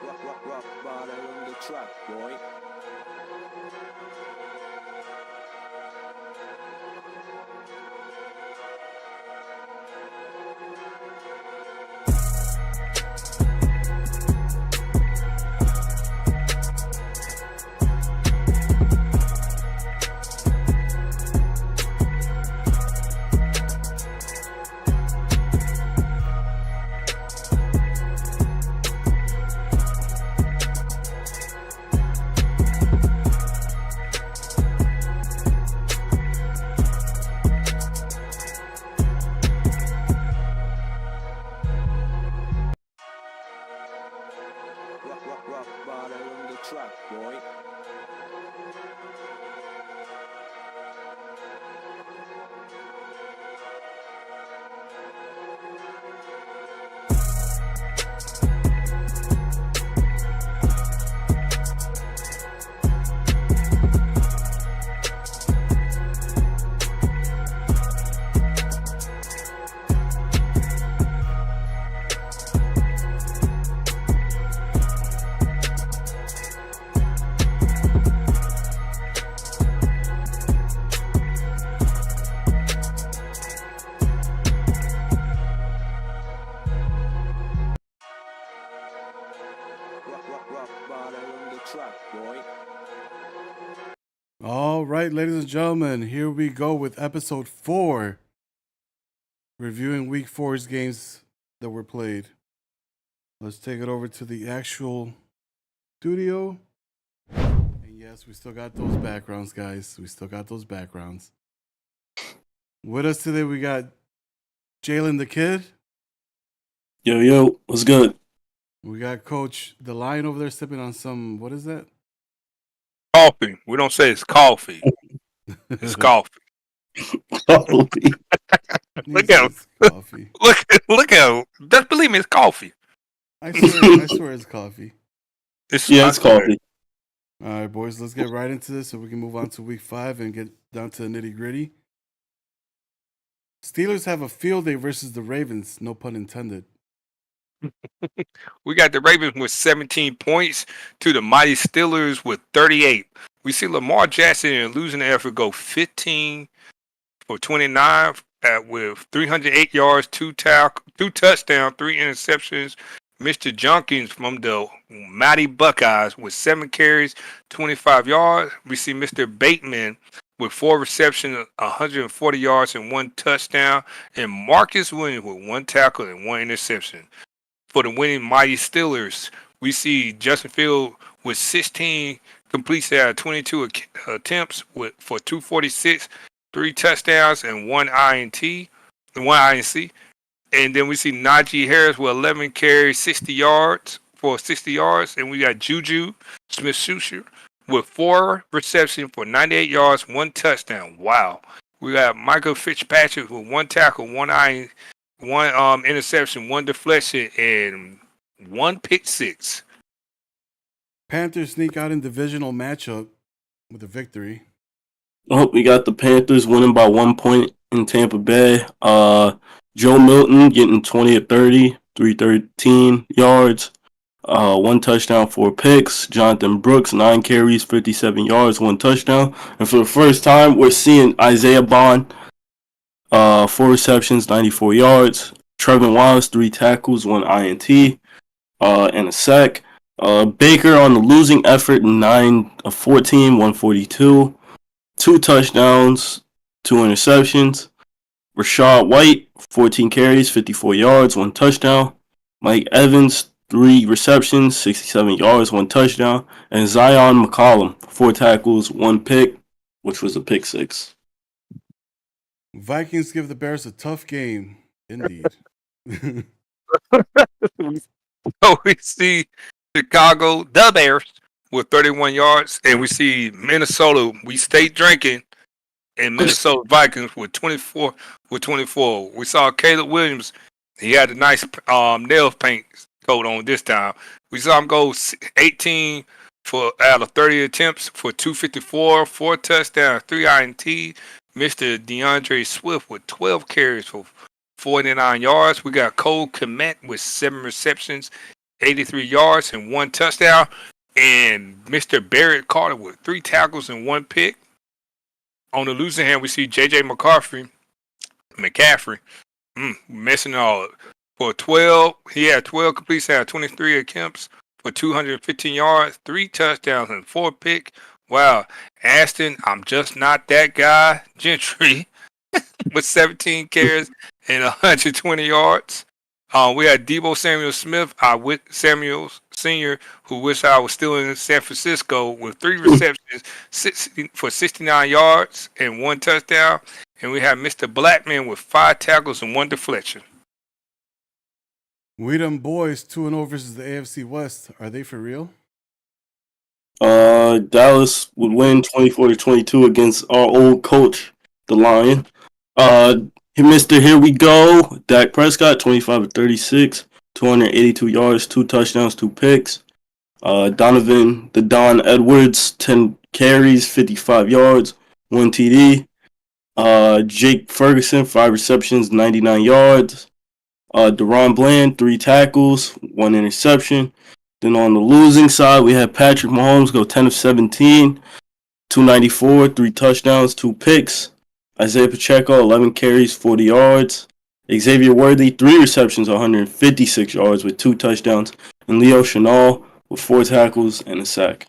Rock bottom on the track, boy. Rock bottom on the track, boy. Rock bottom on the track, boy. All right, ladies and gentlemen, here we go with episode 4, reviewing week 4's games that were played. Let's take it over to the actual studio. And yes, we still got those backgrounds, guys. We still got those backgrounds. With us today, we got Jalen the Kid. Yo, what's good? We got Coach the Lion over there sipping on some, what is that? Coffee. We don't say it's coffee. It's coffee. Coffee. Look at him. Coffee. Look at him. Just believe me, it's coffee. I swear it's coffee. It's coffee. All right, boys, let's get right into this so we can move on to week 5 and get down to the nitty gritty. Steelers have a field day versus the Ravens, no pun intended. We got the Ravens with 17 points to the mighty Steelers with 38. We see Lamar Jackson in losing the effort go 15 for 29 with 308 yards, 2 touchdowns, 3 interceptions. Mr. Jenkins from the mighty Buckeyes with 7 carries, 25 yards. We see Mr. Bateman with 4 receptions, 140 yards, and 1 touchdown. And Marcus Williams with 1 tackle and 1 interception. For the winning mighty Steelers, we see Justin Fields with 16 completions out of 22 attempts for 246, 3 touchdowns, and 1 INC. And then we see Najee Harris with 11 carries, 60 yards. And we got Juju Smith-Schuster with 4 receptions for 98 yards, 1 touchdown. Wow. We got Michael Fitzpatrick with 1 tackle, 1 interception, 1 deflection, and 1 pick 6. Panthers sneak out in divisional matchup with a victory. Oh, we got the Panthers winning by 1 point in Tampa Bay. Joe Milton getting 20 of 30, 313 yards, 1 touchdown, 4 picks. Jonathan Brooks, 9 carries, 57 yards, 1 touchdown. And for the first time, we're seeing Isaiah Bond, 4 receptions, 94 yards. Trevin Wallace, 3 tackles, 1 INT, and a sack. Baker on the losing effort, 9 of 14, 142. 2 touchdowns, 2 interceptions. Rashad White, 14 carries, 54 yards, 1 touchdown. Mike Evans, 3 receptions, 67 yards, 1 touchdown. And Zion McCollum, 4 tackles, 1 pick, which was a pick 6. Vikings give the Bears a tough game, indeed. So we see Chicago, the Bears, with 31 yards. And we see Minnesota, we stay drinking. And Minnesota Vikings with 24. We saw Caleb Williams. He had a nice nail paint coat on this time. We saw him go 18 out of 30 attempts for 254, 4 touchdowns, 3 INT. Mr. DeAndre Swift with 12 carries for 49 yards. We got Cole Kmet with 7 receptions 83 yards and 1 touchdown. And Mr. Barrett Carter with 3 tackles and 1 pick. On the losing hand, we see J.J. McCaffrey messing all up. For 12, he had 12 completions, had 23 attempts for 215 yards, 3 touchdowns, and 4 pick. Wow. Aston, I'm just not that guy. Gentry with 17 carries and 120 yards. We had Debo Samuel Smith, Samuel Sr., who wish I was still in San Francisco, with 3 receptions for 69 yards and 1 touchdown. And we have Mr. Blackman with 5 tackles and 1 deflection. We them boys 2-0 versus the AFC West. Are they for real? Dallas would win 24-22 against our old coach, the Lion. Mr. Here we go. Dak Prescott, 25-36, 282 yards, 2 touchdowns, 2 picks. Don Edwards, 10 carries, 55 yards, 1 TD. Jake Ferguson, 5 receptions, 99 yards. Deron Bland, 3 tackles, 1 interception. Then on the losing side, we had Patrick Mahomes go 10 of 17, 294, 3 touchdowns, 2 picks. Isaiah Pacheco, 11 carries, 40 yards. Xavier Worthy, 3 receptions, 156 yards with 2 touchdowns. And Leo Chenal with 4 tackles and a sack.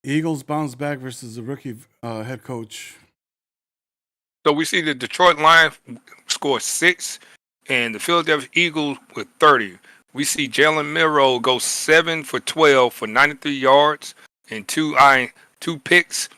Eagles bounce back versus the rookie head coach. So we see the Detroit Lions score 6 and the Philadelphia Eagles with 30. We see Jalen Milroe go 7 for 12 for 93 yards and 2 picks.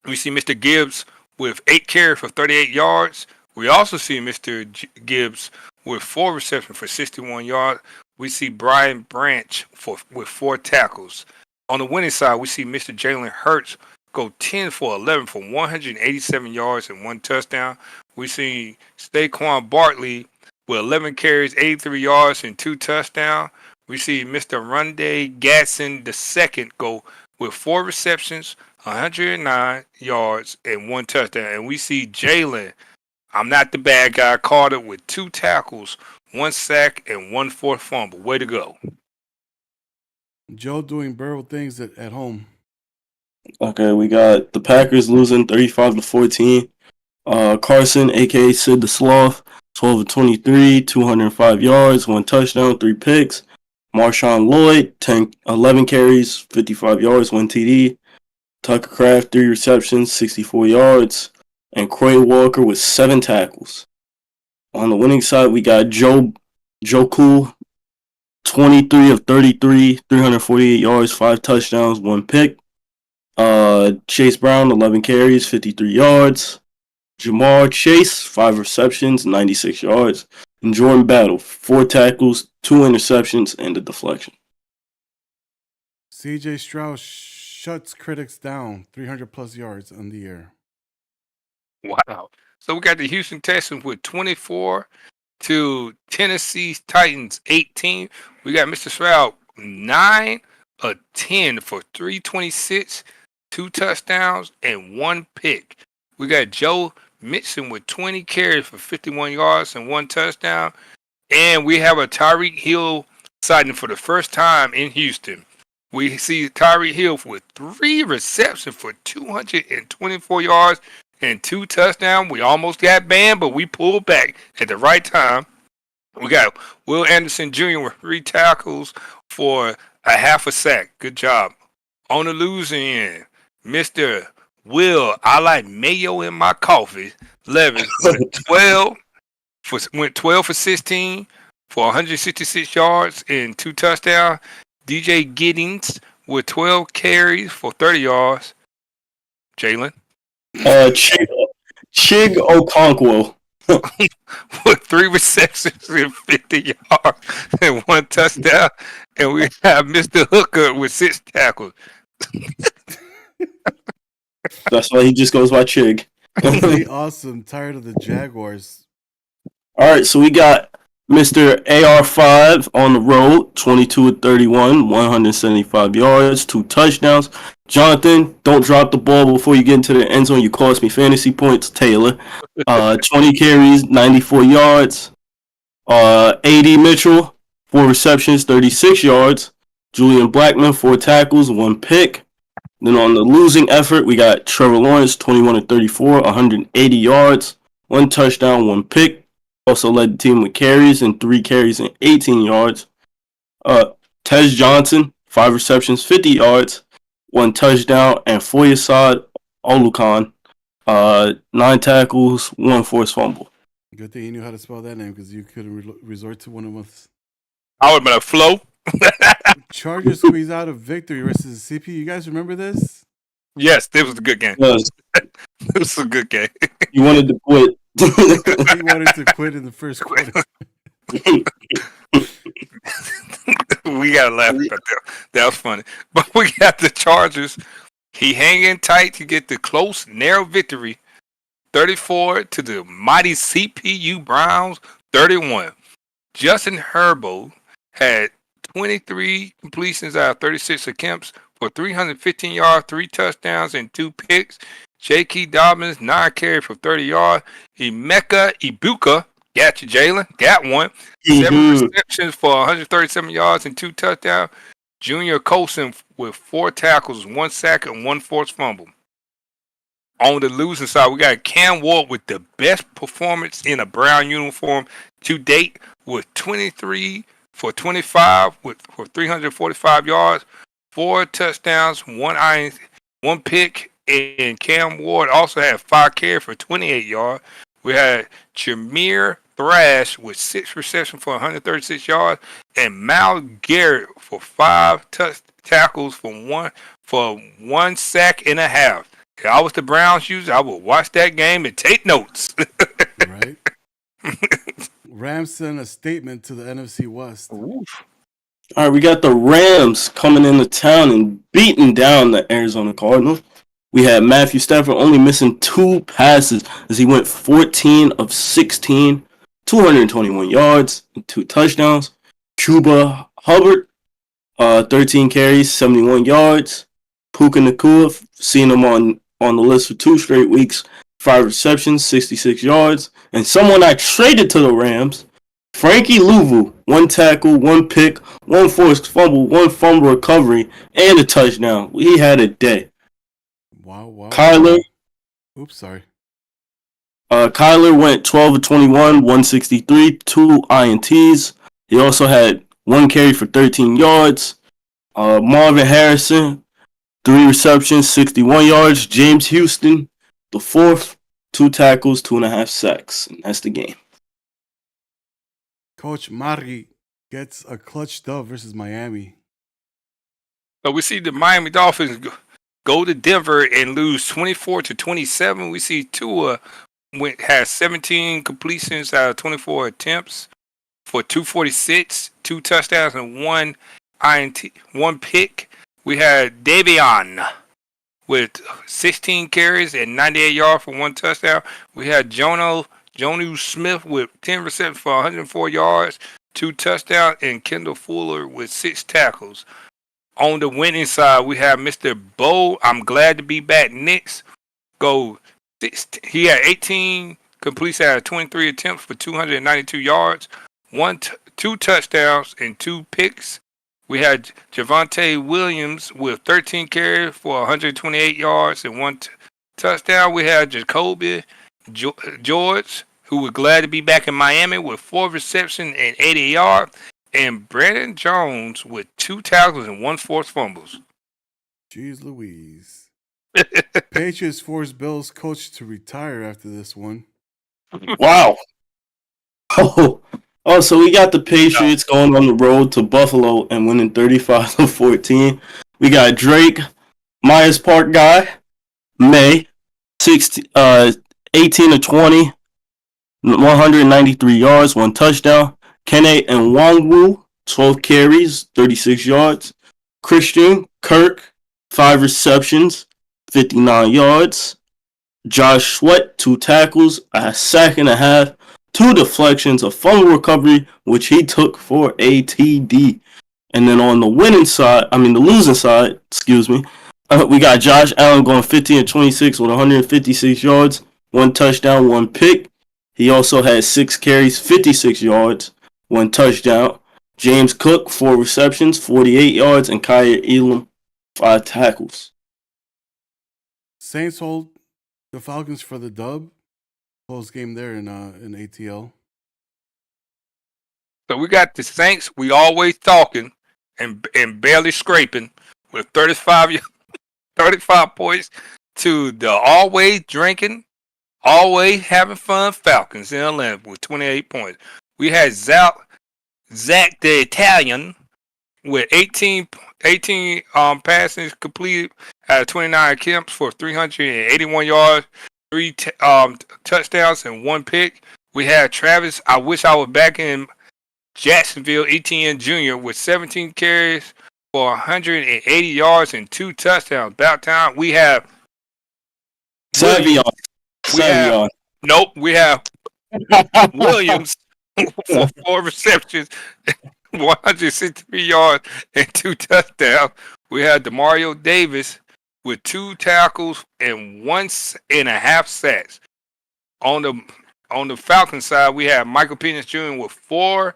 We see Mr. Gibbs with 8 carries for 38 yards. We also see Mr. Gibbs with 4 receptions for 61 yards. We see Brian Branch with 4 tackles. On the winning side, we see Mr. Jalen Hurts go 10 for 11 for 187 yards and 1 touchdown. We see Saquon Barkley with 11 carries, 83 yards, and 2 touchdowns. We see Mr. Runday Gatson II go with 4 receptions, 109 yards, and 1 touchdown. And we see Jalen, I'm not the bad guy, Carter with 2 tackles, 1 sack, and 1 forced fumble. Way to go. Joe doing Burrow things at home. Okay, we got the Packers losing 35-14. Carson, a.k.a. Sid the Sloth, 12 of 23, 205 yards, 1 touchdown, 3 picks. Marshawn Lloyd, 11 carries, 55 yards, 1 TD. Tucker Kraft, 3 receptions, 64 yards. And Quay Walker with 7 tackles. On the winning side, we got Joe Cool, 23 of 33, 348 yards, 5 touchdowns, 1 pick. Chase Brown, 11 carries, 53 yards. Jamar Chase, 5 receptions, 96 yards. And Jordan Battle, 4 tackles, 2 interceptions, and a deflection. CJ Stroud shuts critics down, 300-plus yards on the year. Wow. So we got the Houston Texans with 24 to Tennessee Titans 18. We got Mr. Stroud 9 of 10 for 326, 2 touchdowns, and 1 pick. We got Joe Mixon with 20 carries for 51 yards and 1 touchdown. And we have a Tyreek Hill sighting for the first time in Houston. We see Tyreek Hill with 3 receptions for 224 yards and 2 touchdowns. We almost got banned, but we pulled back at the right time. We got Will Anderson Jr. with 3 tackles for a half a sack. Good job. On the losing end, Mr. Will, I like mayo in my coffee. Levis went 12 for 16 for 166 yards and 2 touchdowns. DJ Giddings with 12 carries for 30 yards. Jalen. Chig Okonkwo with 3 receptions and 50 yards and 1 touchdown. And we have Mr. Hooker with 6 tackles. That's why he just goes by Chig. Pretty awesome. Tired of the Jaguars. All right, so we got Mr. AR5 on the road, 22 of 31, 175 yards, 2 touchdowns. Jonathan, don't drop the ball before you get into the end zone. You cost me fantasy points. Taylor, 20 carries, 94 yards. A.D. Mitchell, 4 receptions, 36 yards. Julian Blackman, 4 tackles, 1 pick. Then on the losing effort, we got Trevor Lawrence, 21 of 34, 180 yards, 1 touchdown, 1 pick. Also led the team with carries and 3 carries and 18 yards. Tez Johnson, 5 receptions, 50 yards, 1 touchdown, and Foyesade Olukan, 9 tackles, 1 forced fumble. Good thing you knew how to spell that name because you could resort to one of us. I would have been a flow. Chargers squeeze out a victory versus CP. You guys remember this? Yes, this was a good game. Yes, It was a good game. you wanted to quit. He wanted to quit in the first quarter. We gotta laugh about that. That was funny. But we got the Chargers. He hanging tight to get the close, narrow victory. 34 to the mighty CPU Browns, 31. Justin Herbert had 23 completions out of 36 attempts for 315 yards, 3 touchdowns, and 2 picks. J.K. Dobbins, 9 carries for 30 yards. Emeka Ibuka, got you, Jalen, got one. 7 receptions for 137 yards and 2 touchdowns. Junior Colson with 4 tackles, 1 sack, and 1 forced fumble. On the losing side, we got Cam Ward with the best performance in a Brown uniform to date with 23 for 25 for 345 yards, 4 touchdowns, 1 pick, and Cam Ward also had 5 carries for 28 yards. We had Jameer Thrash with 6 receptions for 136 yards, and Mal Garrett for 5 tackles for 1 sack and a half. If I was the Browns user, I would watch that game and take notes. Right? Rams sent a statement to the NFC West. All right, we got the Rams coming into town and beating down the Arizona Cardinals. We had Matthew Stafford only missing 2 passes as he went 14 of 16, 221 yards, and 2 touchdowns. Chuba Hubbard, 13 carries, 71 yards. Puka Nacua, seen him on the list for 2 straight weeks, 5 receptions, 66 yards. And someone I traded to the Rams, Frankie Louvu, 1 tackle, 1 pick, 1 forced fumble, 1 fumble recovery, and a touchdown. He had a day. Wow. Kyler. Oops, sorry. Kyler went 12 of 21, 163, 2 INTs. He also had 1 carry for 13 yards. Marvin Harrison, 3 receptions, 61 yards. James Houston, the 4th, 2 tackles, 2.5 sacks. And that's the game. Coach Mari gets a clutch dub versus Miami. So we see the Miami Dolphins go to Denver and lose 24-27. We see Tua has 17 completions out of 24 attempts for 246, 2 touchdowns, and 1 INT, 1 pick. We had Davion with 16 carries and 98 yards for 1 touchdown. We had Jonu Smith with 10 receptions for 104 yards, 2 touchdowns, and Kendall Fuller with 6 tackles. On the winning side, we have Mr. Bo. I'm glad to be back. Knicks go. He had 18 completes out of 23 attempts for 292 yards, 2 touchdowns, and 2 picks. We had Javonte Williams with 13 carries for 128 yards and 1 touchdown. We had Jacoby George, who was glad to be back in Miami with 4 receptions and 80 yards. And Brandon Jones with 2 tackles and 1 forced fumbles. Jeez Louise. Patriots forced Bills coach to retire after this one. Wow. Oh, so we got the Patriots going on the road to Buffalo and winning 35-14. We got Drake, Myers Park guy, May, 18 of 20, 193 yards, 1 touchdown. Kene and Nwangwu, 12 carries, 36 yards. Christian Kirk, 5 receptions, 59 yards. Josh Sweat, 2 tackles, a sack and a half, 2 deflections, a fumble recovery, which he took for a TD. And then on the losing side, we got Josh Allen going 15 of 26 with 156 yards, 1 touchdown, 1 pick. He also had 6 carries, 56 yards, 1 touchdown. James Cook, 4 receptions, 48 yards, and Kyer Elam, 5 tackles. Saints hold the Falcons for the dub. Close game there in ATL. So we got the Saints. We always talking and barely scraping with 35 points to the always drinking, always having fun Falcons in Atlanta with 28 points. We had Zach the Italian with 18 passes completed out of 29 attempts for 381 yards, 3 touchdowns, and 1 pick. We had Travis. I wish I was back in Jacksonville, Etienne Jr. with 17 carries for 180 yards and 2 touchdowns. About time. We have Savion. We have Williams for 4 receptions, 163 yards, and 2 touchdowns. We had Demario Davis with 2 tackles and 1.5 sacks. On the Falcons side, we had Michael Penix Jr. with 4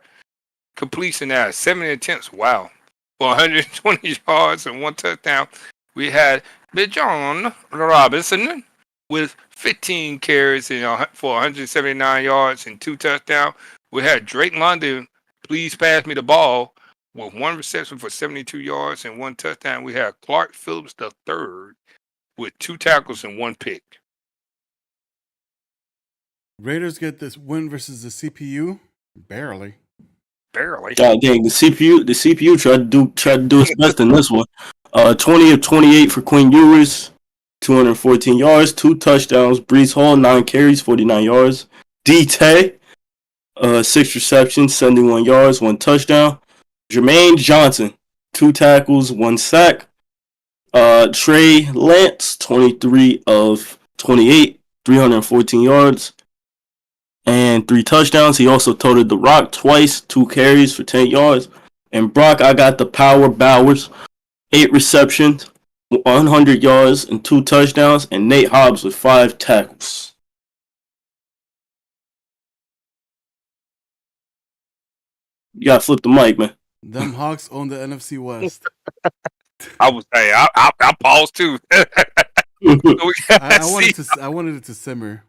completion out of 70 attempts. Wow. For 120 yards and 1 touchdown. We had Bijan Robinson with 15 carries for 179 yards and 2 touchdowns. We had Drake London, please pass me the ball, with 1 reception for 72 yards and 1 touchdown. We had Clark Phillips III with 2 tackles and 1 pick. Raiders get this win versus the CPU. Barely. God dang, the CPU tried to do its best in this one. 20 of 28 for Quinn Ewers, 214 yards, 2 touchdowns. Breece Hall, 9 carries, 49 yards. D-Tay, 6 receptions, 71 yards, 1 touchdown. Jermaine Johnson, 2 tackles, 1 sack. Trey Lance, 23 of 28, 314 yards, and 3 touchdowns. He also toted the Rock twice, 2 carries for 10 yards. And Brock, I got the Power Bowers, 8 receptions, 100 yards, and 2 touchdowns. And Nate Hobbs with 5 tackles. You gotta flip the mic, man. Them Hawks own the NFC West. I paused too. I wanted it to simmer.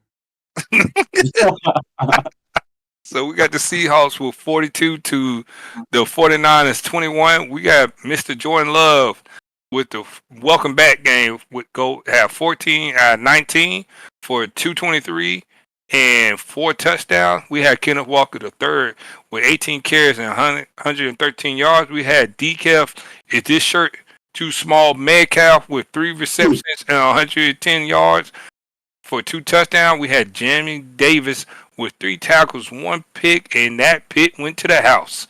So we got the Seahawks with 42 to the 49ers 21. We got Mr. Jordan Love with the welcome back game with have 14 out of 19 for 223 and 4 touchdowns. We had Kenneth Walker III with 18 carries and 113 yards. We had DKF. Is this shirt too small? Metcalf with 3 receptions and 110 yards for 2 touchdowns. We had Jamie Davis with 3 tackles, 1 pick, and that pick went to the house.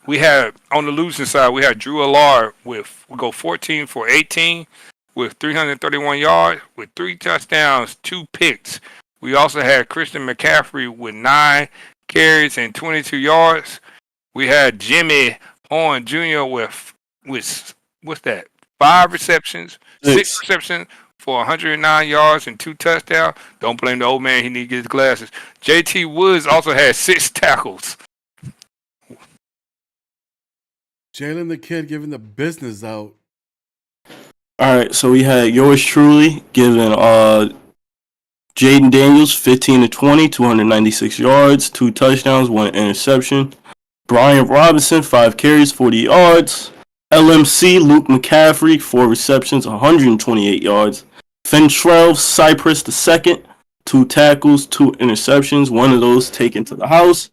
We had, on the losing side, we had Drew Allard we go 14 for 18 with 331 yards with 3 touchdowns, 2 picks. We also had Christian McCaffrey with 9 carries and 22 yards. We had Jimmy Horn Jr. with what's that? 5 receptions, 6 receptions for 109 yards and 2 touchdowns. Don't blame the old man. He need to get his glasses. J.T. Woods also had 6 tackles. Jalen the Kid giving the business out. All right, so we had yours truly giving Jaden Daniels 15 to 20, 296 yards, 2 touchdowns, 1 interception. Brian Robinson 5 carries, 40 yards. LMC Luke McCaffrey 4 receptions, 128 yards. Fentrell Cypress II 2 tackles, 2 interceptions, 1 of those taken to the house.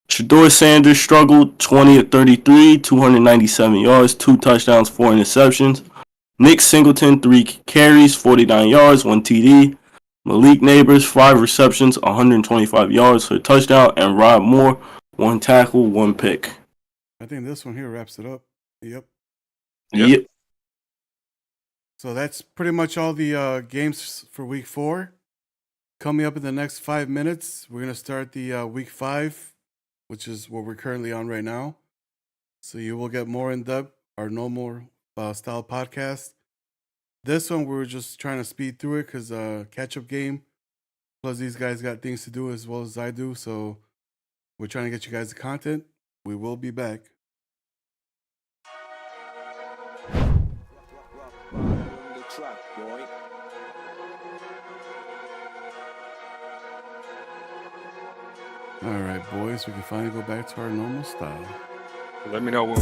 Shedeur Sanders struggled 20 of 33, 297 yards, 2 touchdowns, 4 interceptions. Nick Singleton 3 carries, 49 yards, 1 TD. Malik Neighbors 5 receptions, 125 yards for a touchdown, and Rob Moore 1 tackle, 1 pick. I think this one here wraps it up. Yep. So that's pretty much all the games for week 4. Coming up in the next 5 minutes, we're going to start the week 5, which is what we're currently on right now. So you will get more in depth, our normal style podcast. This one, we're just trying to speed through it because catch-up game Plus, these guys got things to do as well as I do, so we're trying to get you guys the content. We will be back. Rock bottom the track, boy. All right, boys, we can finally go back to our normal style. Let me know when